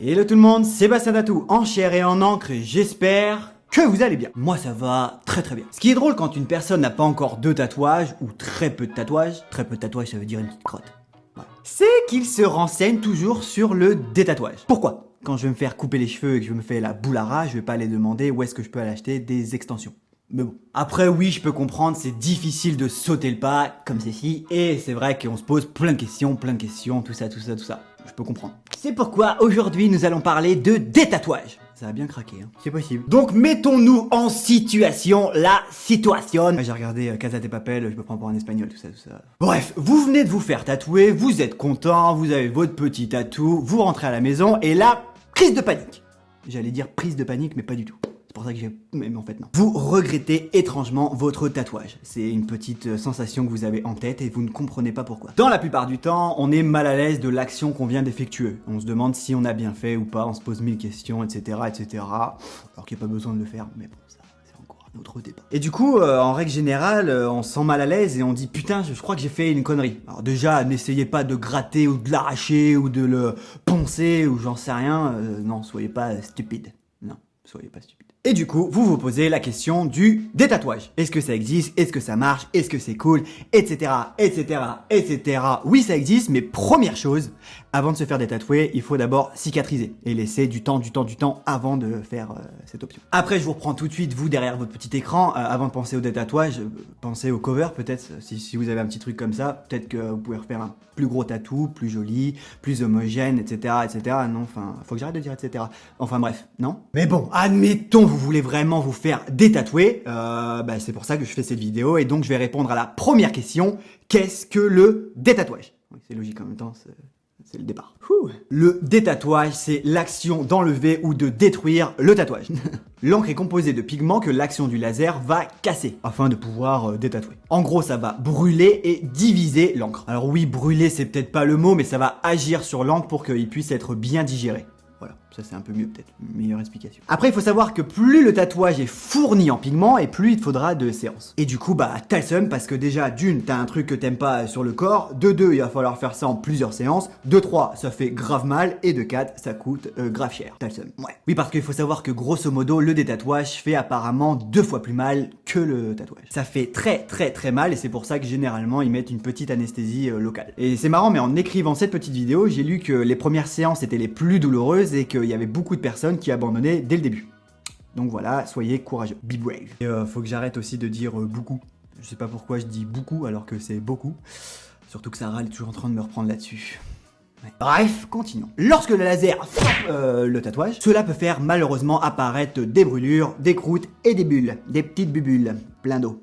Hello tout le monde, Sébastien Tatou en chair et en encre et j'espère que vous allez bien. Moi ça va très très bien. Ce qui est drôle quand une personne n'a pas encore de tatouage ou très peu de tatouage ça veut dire une petite crotte. Ouais. C'est qu'il se renseigne toujours sur le détatouage. Pourquoi? Quand je vais me faire couper les cheveux et que je me fais la boule à ras, je vais pas aller demander où est-ce que je peux aller acheter des extensions. Mais bon. Après oui, je peux comprendre, c'est difficile de sauter le pas comme ceci et c'est vrai qu'on se pose plein de questions, tout ça. Je peux comprendre. C'est pourquoi aujourd'hui nous allons parler de détatouage. Ça a bien craqué, hein. C'est possible. Donc mettons-nous en situation, la situation. J'ai regardé Casa de Papel, je me prends pour un espagnol, tout ça. Bref, vous venez de vous faire tatouer, vous êtes content, vous avez votre petit tatou, vous rentrez à la maison et là, crise de panique. J'allais dire prise de panique, mais pas du tout. C'est pour ça que j'ai... Mais en fait non. Vous regrettez étrangement votre tatouage. C'est une petite sensation que vous avez en tête et vous ne comprenez pas pourquoi. Dans la plupart du temps, on est mal à l'aise de l'action qu'on vient d'effectuer. On se demande si on a bien fait ou pas, on se pose 1000 questions, etc. Alors qu'il n'y a pas besoin de le faire, mais bon, ça, c'est encore un autre débat. Et du coup, en règle générale, on se sent mal à l'aise et on dit putain, je crois que j'ai fait une connerie. Alors déjà, n'essayez pas de gratter ou de l'arracher ou de le poncer ou j'en sais rien. Non, soyez pas stupide. Non, soyez pas stupide. Et du coup, vous vous posez la question du détatouage. Est-ce que ça existe? Est-ce que ça marche? Est-ce que c'est cool? Etc. Oui, ça existe, mais première chose, avant de se faire détatouer, il faut d'abord cicatriser et laisser du temps avant de faire cette option. Après, je vous reprends tout de suite, vous, derrière votre petit écran, avant de penser au détatouage, pensez au cover peut-être, si vous avez un petit truc comme ça, peut-être que vous pouvez refaire un plus gros tatou, plus joli, plus homogène, etc. Non, enfin, faut que j'arrête de dire etc. Enfin bref, non? Mais bon, admettons, vous voulez vraiment vous faire détatouer, c'est pour ça que je fais cette vidéo, et donc je vais répondre à la première question, qu'est-ce que le détatouage? Oui, c'est logique en même temps, c'est le départ. Le détatouage, c'est l'action d'enlever ou de détruire le tatouage. L'encre est composée de pigments que l'action du laser va casser afin de pouvoir détatouer. En gros, ça va brûler et diviser l'encre. Alors oui, brûler, c'est peut-être pas le mot, mais ça va agir sur l'encre pour qu'il puisse être bien digéré. Voilà, ça c'est un peu mieux peut-être, une meilleure explication. Après, il faut savoir que plus le tatouage est fourni en pigments et plus il te faudra de séances. Et du coup, t'as le seum parce que déjà, d'une, t'as un truc que t'aimes pas sur le corps, de deux, il va falloir faire ça en plusieurs séances, de trois, ça fait grave mal, et de quatre, ça coûte grave cher. T'as le seum. Ouais. Oui, parce qu'il faut savoir que grosso modo, le détatouage fait apparemment 2 fois plus mal que le tatouage. Ça fait très mal et c'est pour ça que généralement, ils mettent une petite anesthésie locale. Et c'est marrant, mais en écrivant cette petite vidéo, j'ai lu que les premières séances étaient les plus douloureuses et qu'il y avait beaucoup de personnes qui abandonnaient dès le début. Donc voilà, soyez courageux. Be brave. Et faut que j'arrête aussi de dire beaucoup. Je sais pas pourquoi je dis beaucoup alors que c'est beaucoup. Surtout que Sarah est toujours en train de me reprendre là-dessus. Ouais. Bref, continuons. Lorsque le laser frappe le tatouage, cela peut faire malheureusement apparaître des brûlures, des croûtes et des bulles. Des petites bubules. Plein d'eau.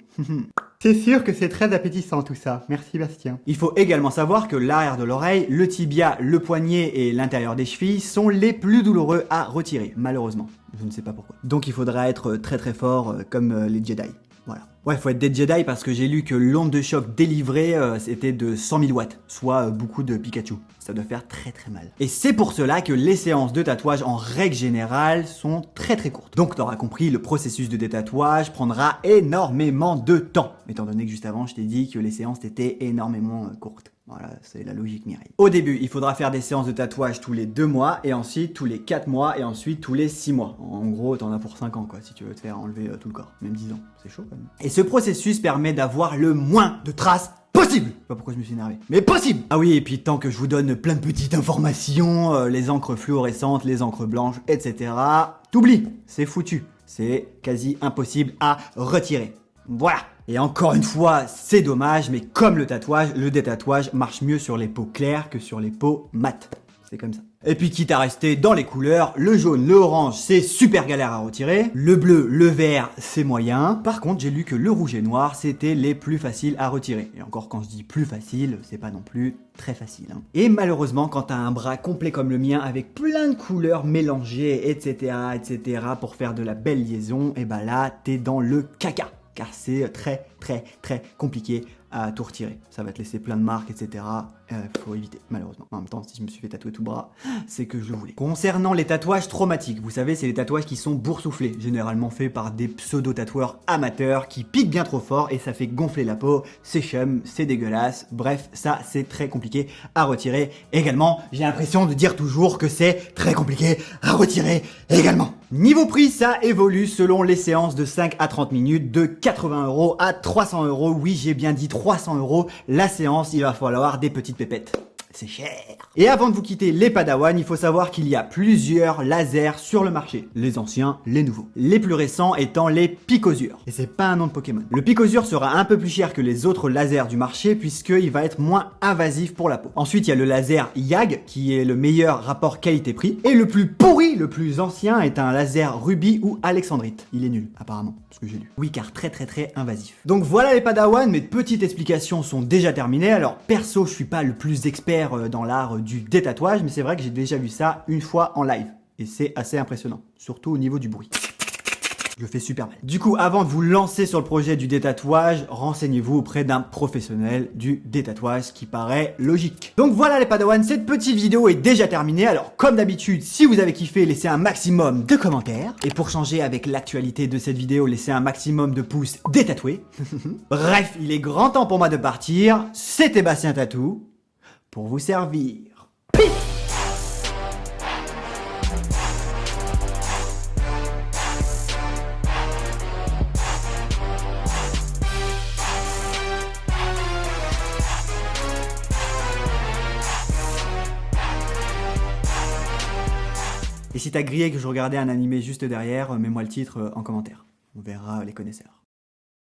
C'est sûr que c'est très appétissant tout ça, merci Bastien. Il faut également savoir que l'arrière de l'oreille, le tibia, le poignet et l'intérieur des chevilles sont les plus douloureux à retirer, malheureusement. Je ne sais pas pourquoi. Donc il faudra être très fort comme les Jedi. Voilà. Ouais, faut être des Jedi parce que j'ai lu que l'onde de choc délivrée c'était de 100 000 watts, soit beaucoup de Pikachu. Ça doit faire très mal. Et c'est pour cela que les séances de tatouage en règle générale sont très courtes. Donc t'auras compris, le processus de détatouage prendra énormément de temps. Étant donné que juste avant je t'ai dit que les séances étaient énormément courtes. Voilà, c'est la logique Mireille. Au début, il faudra faire des séances de tatouage tous les 2 mois, et ensuite tous les 4 mois, et ensuite tous les 6 mois. En gros, t'en as pour 5 ans, quoi, si tu veux te faire enlever tout le corps. Même 10 ans, c'est chaud quand même. Et ce processus permet d'avoir le moins de traces possible. Je sais pas pourquoi je me suis énervé, mais possible. Ah oui, et puis tant que je vous donne plein de petites informations, les encres fluorescentes, les encres blanches, etc. T'oublies, c'est foutu. C'est quasi impossible à retirer. Voilà. Et encore une fois, c'est dommage, mais comme le tatouage, le détatouage marche mieux sur les peaux claires que sur les peaux mates. C'est comme ça. Et puis quitte à rester dans les couleurs, le jaune, le orange, c'est super galère à retirer. Le bleu, le vert, c'est moyen. Par contre, j'ai lu que le rouge et noir, c'était les plus faciles à retirer. Et encore, quand je dis plus facile, c'est pas non plus très facile. Hein. Et malheureusement, quand t'as un bras complet comme le mien, avec plein de couleurs mélangées, etc., pour faire de la belle liaison, et là, t'es dans le caca. Car c'est très compliqué à tout retirer. Ça va te laisser plein de marques, etc. Faut éviter, malheureusement. En même temps, si je me suis fait tatouer tout le bras, c'est que je le voulais. Concernant les tatouages traumatiques, vous savez, c'est les tatouages qui sont boursouflés, généralement faits par des pseudo-tatoueurs amateurs qui piquent bien trop fort et ça fait gonfler la peau, c'est chum, c'est dégueulasse, bref, ça c'est très compliqué à retirer également. J'ai l'impression de dire toujours que c'est très compliqué à retirer également. Niveau prix, ça évolue selon les séances de 5 à 30 minutes, de 80 € à 300 €. Oui, j'ai bien dit 300 € la séance, il va falloir des petites pépettes. C'est cher. Et avant de vous quitter les Padawan, il faut savoir qu'il y a plusieurs lasers sur le marché. Les anciens, les nouveaux. Les plus récents étant les Picosure. Et c'est pas un nom de Pokémon. Le Picosure sera un peu plus cher que les autres lasers du marché puisqu'il va être moins invasif pour la peau. Ensuite, il y a le laser YAG qui est le meilleur rapport qualité-prix. Et le plus pourri, le plus ancien est un laser Ruby ou Alexandrite. Il est nul, apparemment, ce que j'ai lu. Oui, car très invasif. Donc voilà les Padawan, mes petites explications sont déjà terminées. Alors perso, je suis pas le plus expert dans l'art du détatouage, mais c'est vrai que j'ai déjà vu ça une fois en live. Et c'est assez impressionnant, surtout au niveau du bruit. Je le fais super mal. Du coup, avant de vous lancer sur le projet du détatouage, renseignez-vous auprès d'un professionnel du détatouage, ce qui paraît logique. Donc voilà les Padawan, cette petite vidéo est déjà terminée. Alors comme d'habitude, si vous avez kiffé, laissez un maximum de commentaires. Et pour changer avec l'actualité de cette vidéo, laissez un maximum de pouces détatoués. Bref, il est grand temps pour moi de partir. C'était Bastien Tatou pour vous servir. Peace. Et si t'as grillé que je regardais un animé juste derrière, mets-moi le titre en commentaire. On verra les connaisseurs.